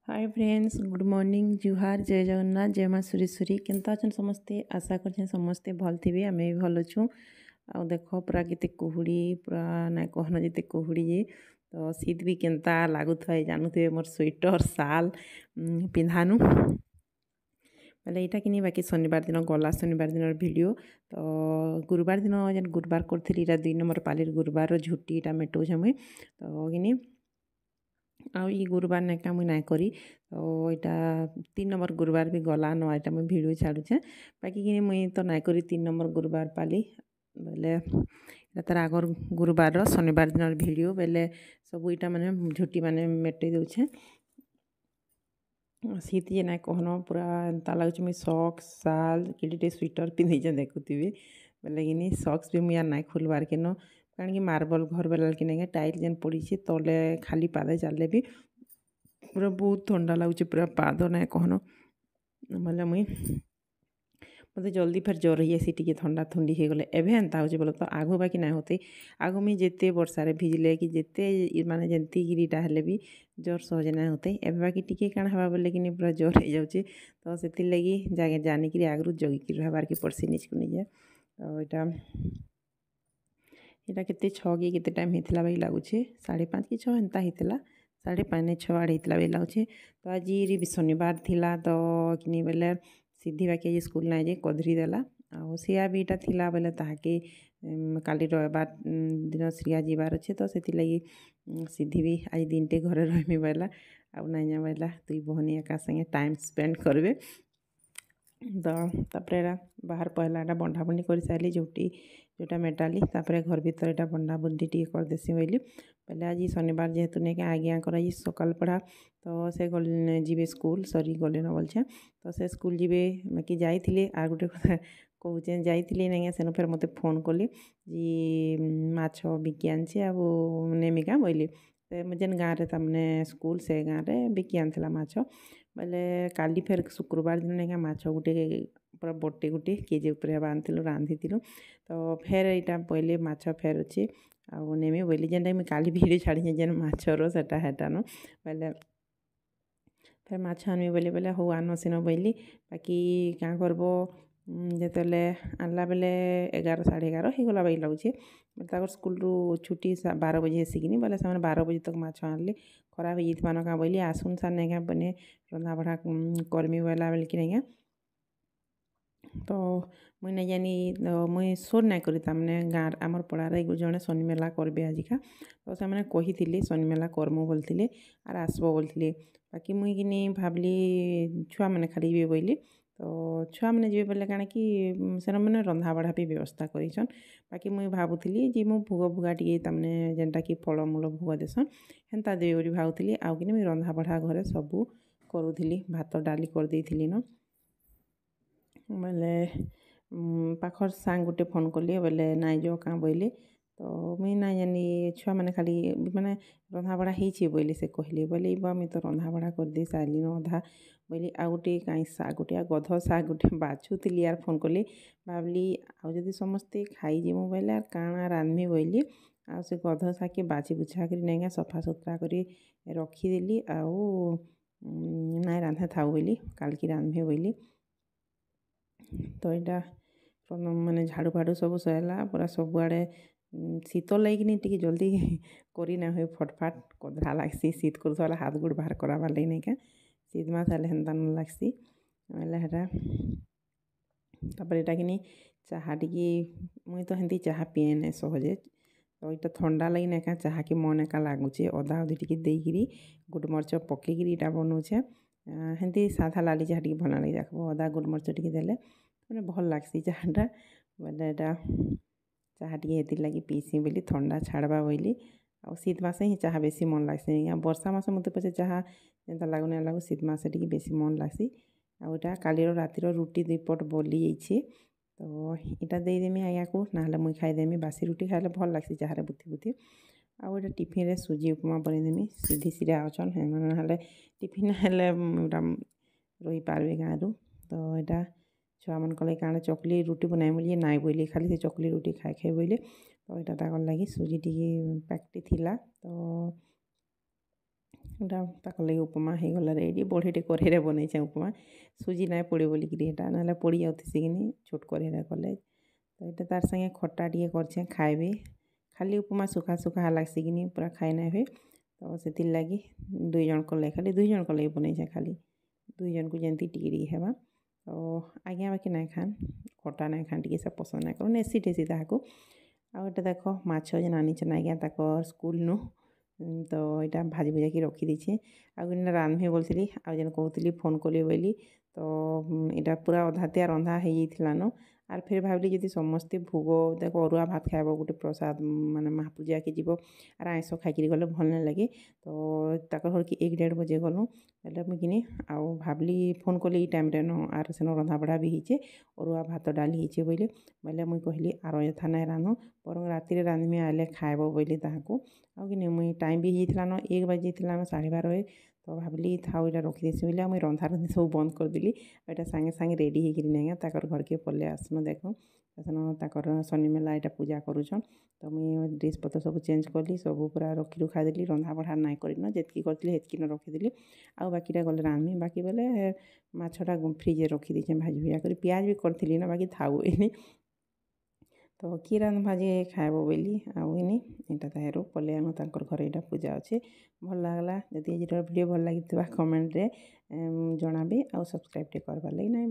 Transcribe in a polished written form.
Hi friends good morning जुहार जय जगन्नाथ जय माँ सुरेश्वरी केनता अछन समस्ते आशा कर समस्ते भल थे आम भी भल अच्छु आ देख पूरा केते कुहुड़ी पूरा ना कहन जिते कुहुड़ी जे तो शीत भी केनता लगुए जानूे मोर स्वेटर साल पिंधानु बोले यहाँ कि बाकी शनिवार दिन गला शनिवार दिन भिडियो तो गुरुवार दिन जेन गुरुवार करी 2 नंबर पाली गुरुवार झुटी यहाँ मेटाऊे मुई तो कि आई गुरुवार नाका मुई ना करी तो यहाँ 3 नंबर गुरुवार भी गला न यहाँ मुई भिडियो छाड़ुचे बाकी कि मुई तो ना करी 3 नंबर गुरुवार पाली बेले तार आगर गुरुवार शनिवार दिन भिडियो बेले सब यहाँ मैंने झुटी मैंने मेटे दूचे शीत जे ना कहन पूरा एंता लगुच मुई सॉक्स साल कि स्वेटर पिंधे देखुथी बोले कि सॉक्स भी मुझे ना खोलबार के न कारण कि मार्बल घर बेला कि नहीं टाइल जेन पड़ी तले खाली पादे चले भी पूरा बहुत ठंडा लगुच पूरा पाद ना कहन बोले मुई मत जल्दी फिर ज्वर ही आसी टी ठंडा थंडी हो गले एवं एंता हो बोले तो आगो बाकी ना होते आगो मुई जिते वर्षार भिजले कि जिते माने जंती गिरीटा हेले भी ज्वर सहजे ना होते एवं बाकी टी काण हवा बोले कि पूरा ज्वर हो जाऊे तो से लगी जानिक आगु जगिक रहार के पड़सी निजको निजे तो यहाँ के 6 कि केते टाइम होता भाई लगुच 5:30 कि 6 एंता होता 5:30 6 आड़े होता भाई लगुच तो आज शनिवार थिला तो कि बोले सिद्धि बाकी स्कूल ना जे कधरी देला आ सिया भी यहाँ थिला बोले ताके काली रविवार दिन श्रिया जीवार अच्छे तो से लगी सिद्धि भी आज दिनटे घरे रही बोला आउ ना बोला 2 भौनी एका संगे टाइम स्पेंड करबे तो बाहर पहला बंधा बंधी कर सारी जोटा मेटाली घर भीतर यहाँ बंधा बुंधी टी करदेसी बोली पहले आज शनिवार जेहेतु नहीं आज्ञा कर सकाल पढ़ा तो से जीवे स्कूल सरी गले न बोलछे तो से स्कूल जीवे बाकी जाइए आर गोटे कथा कहूचे जाइए नहीं सेन फिर मत फोन कली जी माछ बिकी आनछे आ नेमिका बोली जेन गाँव में तमने स्कूल से गाँव में बिकी आनला माछ बोले काली फेर शुक्रवार दिन नहीं माछ गोटे पूरा बटे गोटे केजी उपर आनी रांधि तो फेर यहाँ पहले माछ फेर अच्छे आउ नेमी बोली जेनटा मुझे काली भिडियो छाड़ी जेन माछर सेटा हेटान बोले फिर माछ आनमी बोले बोले हौ आन सीन बोली बाकी क्या करब जिते आनला बेले 11 11:30 हो गला बाई लगुचे स्कूल रू छुट्टी 12 बजे आसिकी बोले से 12 बजे तक माछ आनले खराब हो जाना क्या बोली आसुन सार नहीं बने रंधा बढ़ा कर्मी बोला बोल कि नहीं तो मुई नहीं जानी मुई सोर ना करी तमने गाँव आमर पड़ार जड़े शनि मेला करबे आजिका तो से मैंने कही शनि मेला करमु बोलते आर आसब बोलते बाकी मुई कि भावली छुआ मैंने खाली जी बोली तो छुआ मैंने जी बोले काण कि से मैंने रंधा बढ़ा भी व्यवस्था करछन बाकी मुई भावुली जी मु भोग भुगा टे तमने जेनटा कि फलमूल भोग देसन हेन्ता देवी बोली भावुली आउ कि रंधा बढ़ा घरे सबू करूली भात डाली कर देइथिली न बोले पाखर सांग गोटे फोन कली बोले नाई जो क्या बोली तो मुई ना जानी छुआ मैंने खाली माने रंधा बड़ा हो बोली से कहली बोले मुई तो रंधा बड़ा कर दे सारी अधा बोली आ गोटे कहीं शाग गोटे गध शाग गोटे बाछुली यार फोन कली भावली आदि समस्ते खाईजिमु बोले आर काଣା रांधमी बोली आ से गध शाग के बाछी बुछा कर नहीं सफा सुतरा कर रखीदेली आउ ना रांधा था बोली काल की रांधमी बोली तो यहाँ मैंने झाड़ू फाड़ू सब सहला पूरा सबुआड़े शीत लगे टी जल्दी करना हुए फटफाट कदरा लगसी शीत कर हाथ गोड़ बाहर कराबार लगे नहीं क्या शीत मास हेल्ले हेन्ता न लगसी बोले हेटा यहाँ कि चाहा टी मुई तो हेंती चाहा पीए ना सहजे तो यहाँ ठंडा लगी ना चाहा के मन एका लगुचे अदा अधी टी देकरी गोलमरीच पकईकरी यहाँ बनाऊे हेंती साधा लाली चाहा टी भल लगे देखो अदा गोलमरीच टी देले मैंने भल लगसी चाहाटा बोले चाहा टी हेती लगी पीसी बोली ठंडा छाड़वा बोली आ शीत मासे ही चाहा बेसी मन लगसी वर्षा मास मत पचे चाहा जेनता लगू ना लगू शीत मासे टी बेसी मन लगसी आटा कालीर रातिर रुटी 2 पट बोली जाइए तो यहाँ देदेमी आज्ञा को ना मुई खाईदेमी बासी रुटी खाइले भल लगसी चाहे बुथी बुथी आउ यहाँ टिफिन सुजी उपमा बनईदेमी सिद्धि सिरा अच्छन ना टिफिन हेल्ले रही पार्बे गाँव तो यहाँ छुआ मन कले काण चकली रुटी बनाई बोली नाई बोली खाली से चकली रुटी खाए खाए बोले तो यहाँ लगी सुजी टी पैकटी थिला तो ଏଇଟା ତାଙ୍କ ଲାଗି ଉପମା ହେଇଗଲା ରେଡ଼ି। ବଢ଼ିଟେ କରେଇରେ ବନେଇଛେ ଉପମା, ସୁଜି ନାଇଁ ପୋଡ଼େ ବୋଲିକିରି ଏଇଟା ନହେଲେ ପୋଡ଼ି ଯାଉଥିସି କିନି ଛୋଟ କରେଇରେ କଲେ। ତ ଏଇଟା ତାର୍ ସାଙ୍ଗେ ଖଟା ଟିକେ କରିଛେଁ ଖାଇବେ। ଖାଲି ଉପମା ସୁଖା ସୁଖା ଲାଗ୍ସି କିନି ପୁରା ଖାଇ ନାଇଁ ହୁଏ। ତ ସେଥିର୍ଲାଗି 2 ଜଣଙ୍କର୍ ଲାଗି ଖାଲି 2 ଜଣଙ୍କର୍ ଲାଗି ବନେଇଛେଁ ଖାଲି 2 ଜଣଙ୍କୁ ଯେନ୍ତି ଟିକେ ଟିକେ ହେବା। ତ ଆଜ୍ଞା ବାକି ନାଇଁ ଖାନ୍, ଖଟା ନାଇଁ ଖାନ୍, ଟିକେ ସେ ପସନ୍ଦ ନାଇଁ କରନ୍, ଏସି ଟେସି ତାହାକୁ। ଆଉ ଏଇଟା ଦେଖ ମାଛ ଯେନ୍ ଆନିଛନ୍ ଆଜ୍ଞା ତାକର୍ ସ୍କୁଲ୍ନୁ। ତ ଏଇଟା ଭାଜି ଭୁଜାକି ରଖିଦେଇଛେଁ। ଆଉ ଯେନ୍ ରାନ୍ଧମି ବୋଲୁଥିଲି ଆଉ ଯେନ୍ କହୁଥିଲି ଫୋନ୍ କଲି ବଲି, ତ ଏଇଟା ପୁରା ଅଧାତିଆ ରନ୍ଧା ହେଇଯାଇଥିଲାନ। ଆର୍ ଫେର୍ ଭାବ୍ଲି ଯଦି ସମସ୍ତେ ଭୋଗ ଦେଖ ଅରୁଆ ଭାତ୍ ଖାଏବ ଗୋଟେ ପ୍ରସାଦ୍ ମାନେ ମହାପୂଜାକେ ଯିବ ଆର୍ ଆଇଁଷ ଖାଇକିରି ଗଲେ ଭଲ୍ ନାଇଁ ଲାଗେ। ତ ତାକର୍ ଘର୍କେ 1-1.5 ବଜେ ଗଲୁଁ। ବେଲେ ମୁଇଁ କିନି ଆଉ ଭାବ୍ଲି ଫୋନ୍ କଲି ଇ ଟାଇମ୍ରେ ନ ଆର୍ ସେନ ରନ୍ଧାବଢ଼ା ବି ହେଇଛେ, ଅରୁଆ ଭାତ ଡାଲି ହେଇଛେ ବଏଲେ। ବେଲେ ମୁଇଁ କହେଲି ଆର୍ ଅଯଥା ନାଇଁ ରାନ୍ଧୁଁ, ବରଂ ରାତିରେ ରାନ୍ଧ୍ମି ଆଏଲେ ଖାଏବ ବଏଲି ତାହାକୁ। ଆଉ କିନି ମୁଇଁ ଟାଇମ୍ ବି ହେଇଯାଇଥିଲାନ 1 ବାଜିଯାଇଥିଲାନ 12:30। ତ ଭାବ୍ଲି ଥାଉ ଇଟା ରଖିଦେସିଁ ବଲି ଆଉ ମୁଇଁ ରନ୍ଧାରୁନ୍ଧି ସବୁ ବନ୍ଦ୍ କରିଦେଲି। ଏଇଟା ସାଙ୍ଗେ ସାଙ୍ଗେ ରେଡ଼ି ହେଇକିରି ନେଇକେଁ ତାକର୍ ଘର୍କେ ପଲେଇ ଆସ୍ନୁ ଦେଖୁନ୍। ସେନ ତାକର୍ ଶନି ମେଲା ଇଟା ପୂଜା କରୁଛନ୍। ତ ମୁଇଁ ଡ୍ରେସ୍ ପତର୍ ସବୁ ଚେଞ୍ଜ୍ କଲି, ସବୁ ପୁରା ରଖି ରୁଖା ଦେଲି, ରନ୍ଧାବଢ଼ା ନାଇଁ କରିନ, ଯେତ୍କି କରିଥିଲି ହେତ୍କିନ ରଖିଦେଲି। ଆଉ ବାକିଟା ଗଲେ ରାନ୍ଧ୍ମି, ବାକି ବେଲେ ମାଛଟା ଫ୍ରିଜ୍ରେ ରଖିଦେଇଛେଁ ଭାଜି ଭୁଜା କରି। ପିଆଜ୍ ବି କରିଥିଲି ନ ବାକି ଥାଉ ଏଇନେ। ତ କିଏ ରାନ୍ଧବା ଯେ ଖାଏବ ବଲି ଆଉ ଇନି ଇଟା ତାହେରୁ ପଲେଇ ଆଏମୁ ତାଙ୍କର୍ ଘରେ ଇଟା ପୂଜା ଅଛେ। ଭଲ୍ ଲାଗ୍ଲା, ଯଦି ଆଜିର ଭିଡ଼ିଓ ଭଲ୍ ଲାଗିଥିବା କମେଣ୍ଟ୍ରେ ଜଣାବେ ଆଉ ସବ୍ସ୍କ୍ରାଇବ୍ ଟିକେ କର୍ବାର୍ ଲାଗି ନାଇଁ